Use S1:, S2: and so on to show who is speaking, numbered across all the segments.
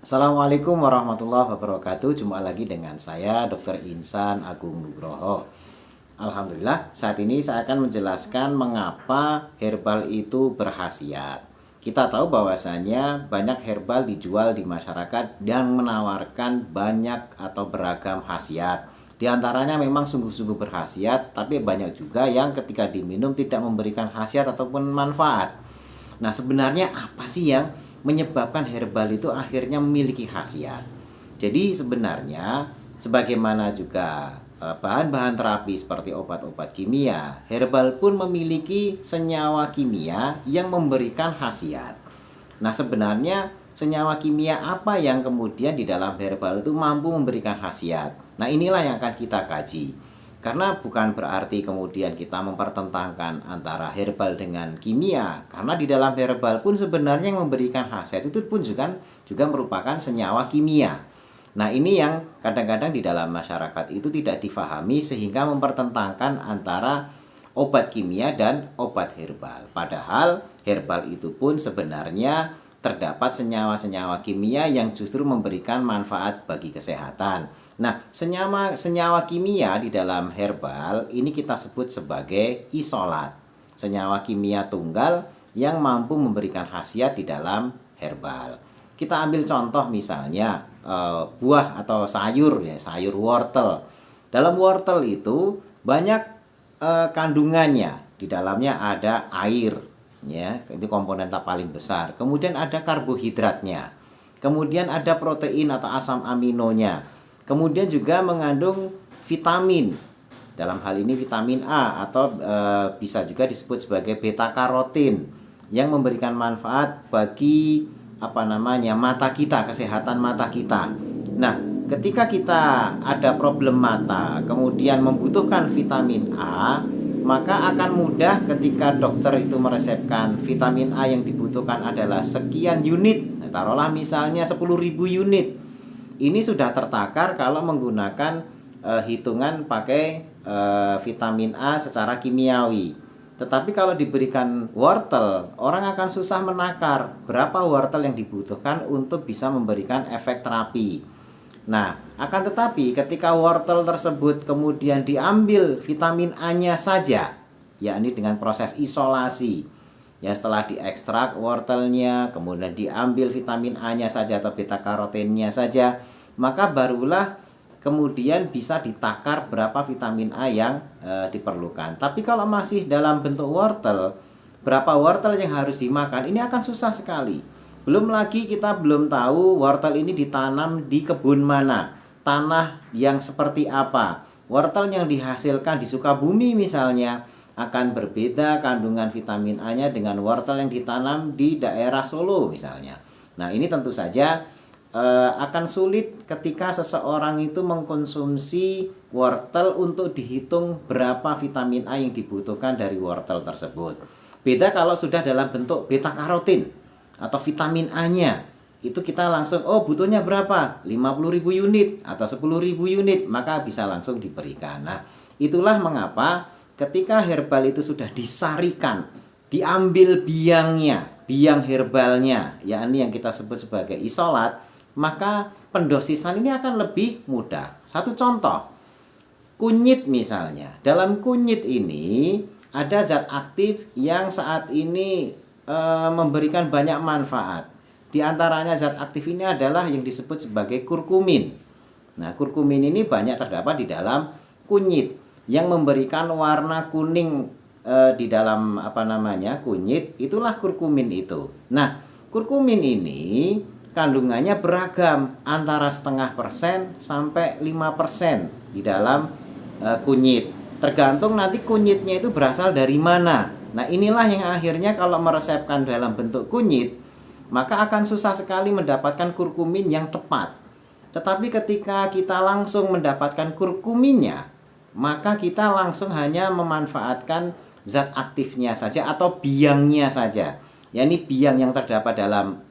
S1: Assalamualaikum warahmatullahi wabarakatuh. Jumpa lagi dengan saya Dr. Insan Agung Nugroho. Alhamdulillah, saat ini saya akan menjelaskan mengapa herbal itu berkhasiat. Kita tahu bahwasannya banyak herbal dijual di masyarakat dan menawarkan banyak atau beragam khasiat. Di antaranya memang sungguh-sungguh berkhasiat, tapi banyak juga yang ketika diminum tidak memberikan khasiat ataupun manfaat. Nah, sebenarnya apa sih yang menyebabkan herbal itu akhirnya memiliki khasiat? Jadi sebenarnya sebagaimana juga bahan-bahan terapi seperti obat-obat kimia, herbal pun memiliki senyawa kimia yang memberikan khasiat. Nah, sebenarnya senyawa kimia apa yang kemudian di dalam herbal itu mampu memberikan khasiat? Nah, inilah yang akan kita kaji. Karena bukan berarti kemudian kita mempertentangkan antara herbal dengan kimia. Karena di dalam herbal pun sebenarnya yang memberikan khasiat itu pun juga merupakan senyawa kimia. Nah, ini yang kadang-kadang di dalam masyarakat itu tidak difahami sehingga mempertentangkan antara obat kimia dan obat herbal. Padahal herbal itu pun sebenarnya terdapat senyawa-senyawa kimia yang justru memberikan manfaat bagi kesehatan. Nah, senyawa kimia di dalam herbal ini kita sebut sebagai isolat. Senyawa kimia tunggal yang mampu memberikan khasiat di dalam herbal. Kita ambil contoh misalnya buah atau sayur ya, sayur wortel. Dalam wortel itu banyak kandungannya. Di dalamnya ada air, ya, itu komponen paling besar. Kemudian ada karbohidratnya. Kemudian ada protein atau asam aminonya. Kemudian juga mengandung vitamin. Dalam hal ini vitamin A atau bisa juga disebut sebagai beta karotin yang memberikan manfaat bagi mata kita, kesehatan mata kita. Nah, ketika kita ada problem mata, kemudian membutuhkan vitamin A, maka akan mudah ketika dokter itu meresepkan vitamin A yang dibutuhkan adalah sekian unit. Nah, taruhlah misalnya 10.000 unit. Ini sudah tertakar kalau menggunakan hitungan pakai vitamin A secara kimiawi. Tetapi kalau diberikan wortel, orang akan susah menakar berapa wortel yang dibutuhkan untuk bisa memberikan efek terapi. Nah, akan tetapi ketika wortel tersebut kemudian diambil vitamin A-nya saja, yakni dengan proses isolasi. Ya, setelah diekstrak wortelnya, kemudian diambil vitamin A-nya saja atau beta karotinnya saja, maka barulah kemudian bisa ditakar berapa vitamin A yang diperlukan. Tapi kalau masih dalam bentuk wortel, berapa wortel yang harus dimakan, ini akan susah sekali. Belum lagi kita belum tahu wortel ini ditanam di kebun mana, tanah yang seperti apa. Wortel yang dihasilkan di Sukabumi misalnya akan berbeda kandungan vitamin A-nya dengan wortel yang ditanam di daerah Solo misalnya. Nah, ini tentu saja akan sulit ketika seseorang itu mengkonsumsi wortel untuk dihitung berapa vitamin A yang dibutuhkan dari wortel tersebut. Beda kalau sudah dalam bentuk beta karotin atau vitamin A-nya. Itu kita langsung, butuhnya berapa? 50.000 unit atau 10.000 unit, maka bisa langsung diberikan. Nah, itulah mengapa ketika herbal itu sudah disarikan, diambil biangnya, biang herbalnya, yakni yang kita sebut sebagai isolat, maka pendosisan ini akan lebih mudah. Satu contoh, kunyit misalnya. Dalam kunyit ini ada zat aktif yang saat ini memberikan banyak manfaat. Di antaranya zat aktif ini adalah yang disebut sebagai kurkumin. Nah, kurkumin ini banyak terdapat di dalam kunyit yang memberikan warna kuning di dalam kunyit. Itulah kurkumin itu. Nah, kurkumin ini kandungannya beragam antara 0,5% sampai 5% di dalam kunyit. Tergantung nanti kunyitnya itu berasal dari mana. Nah, inilah yang akhirnya kalau meresepkan dalam bentuk kunyit, maka akan susah sekali mendapatkan kurkumin yang tepat. Tetapi ketika kita langsung mendapatkan kurkuminnya, maka kita langsung hanya memanfaatkan zat aktifnya saja atau biangnya saja. yakni biang yang terdapat dalam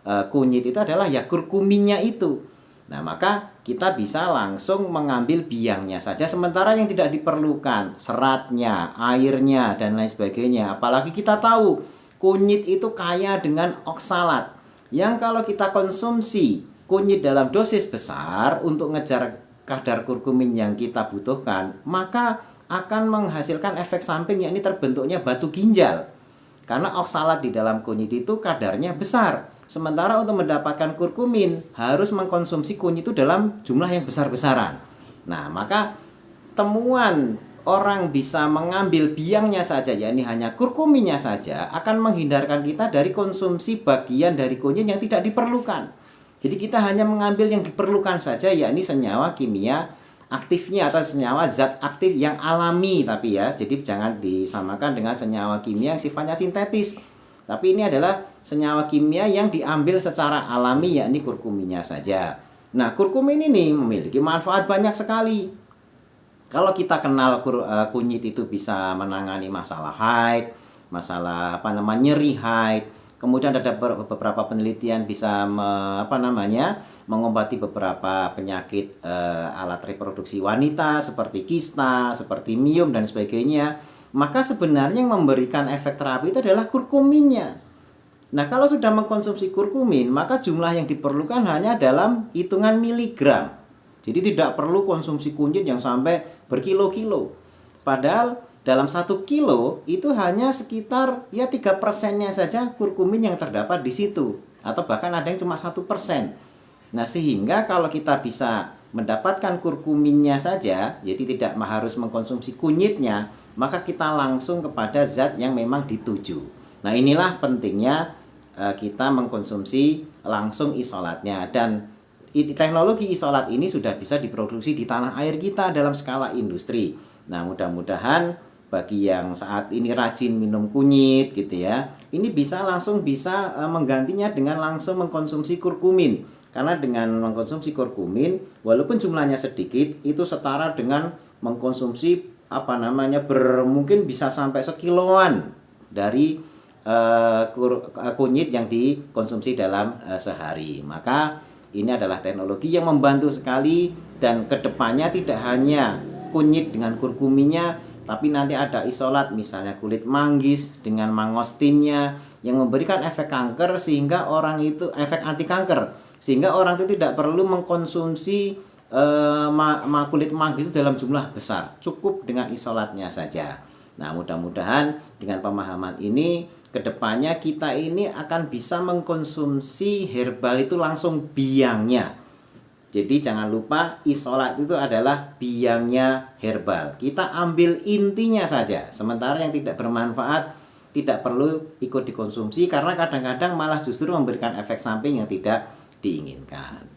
S1: kunyit itu adalah ya kurkuminnya itu. Nah, maka kita bisa langsung mengambil biangnya saja, sementara yang tidak diperlukan seratnya, airnya, dan lain sebagainya. Apalagi kita tahu kunyit itu kaya dengan oksalat yang kalau kita konsumsi kunyit dalam dosis besar untuk ngejar kadar kurkumin yang kita butuhkan, maka akan menghasilkan efek samping, yakni terbentuknya batu ginjal. Karena oksalat di dalam kunyit itu kadarnya besar. Sementara untuk mendapatkan kurkumin harus mengkonsumsi kunyit itu dalam jumlah yang besar-besaran. Nah, maka temuan orang bisa mengambil biangnya saja, yakni hanya kurkuminnya saja, akan menghindarkan kita dari konsumsi bagian dari kunyit yang tidak diperlukan. Jadi kita hanya mengambil yang diperlukan saja, yakni senyawa kimia aktifnya atau senyawa zat aktif yang alami, tapi ya, jadi jangan disamakan dengan senyawa kimia yang sifatnya sintetis. Tapi ini adalah senyawa kimia yang diambil secara alami, yakni kurkuminnya saja. Nah, kurkumin ini memiliki manfaat banyak sekali. Kalau kita kenal kunyit itu bisa menangani masalah haid, masalah nyeri haid. Kemudian ada beberapa penelitian bisa mengobati beberapa penyakit alat reproduksi wanita seperti kista, seperti miom dan sebagainya. Maka sebenarnya yang memberikan efek terapi itu adalah kurkuminnya. Nah, kalau sudah mengkonsumsi kurkumin, maka jumlah yang diperlukan hanya dalam hitungan miligram. Jadi tidak perlu konsumsi kunyit yang sampai berkilo-kilo. Padahal dalam 1 kilo itu hanya sekitar 3%-nya saja kurkumin yang terdapat di situ. Atau bahkan ada yang cuma 1%. Nah, sehingga kalau kita bisa mendapatkan kurkuminnya saja, jadi tidak harus mengkonsumsi kunyitnya, maka kita langsung kepada zat yang memang dituju. Nah, inilah pentingnya kita mengkonsumsi langsung isolatnya. Dan teknologi isolat ini sudah bisa diproduksi di tanah air kita dalam skala industri. Nah, mudah-mudahan bagi yang saat ini rajin minum kunyit gitu ya, ini bisa menggantinya dengan langsung mengkonsumsi kurkumin. Karena dengan mengkonsumsi kurkumin, walaupun jumlahnya sedikit, itu setara dengan mengkonsumsi mungkin bisa sampai sekiloan dari kunyit yang dikonsumsi dalam sehari. Maka ini adalah teknologi yang membantu sekali, dan kedepannya tidak hanya kunyit dengan kurkuminnya, tapi nanti ada isolat, misalnya kulit manggis dengan mangostinnya yang memberikan efek kanker, sehingga orang itu efek anti kanker, sehingga orang itu tidak perlu mengkonsumsi kulit manggis itu dalam jumlah besar, cukup dengan isolatnya saja. Nah, mudah-mudahan dengan pemahaman ini kedepannya kita ini akan bisa mengkonsumsi herbal itu langsung biangnya. Jadi jangan lupa, isolat itu adalah biangnya herbal. Kita ambil intinya saja. Sementara yang tidak bermanfaat tidak perlu ikut dikonsumsi, karena kadang-kadang malah justru memberikan efek samping yang tidak diinginkan.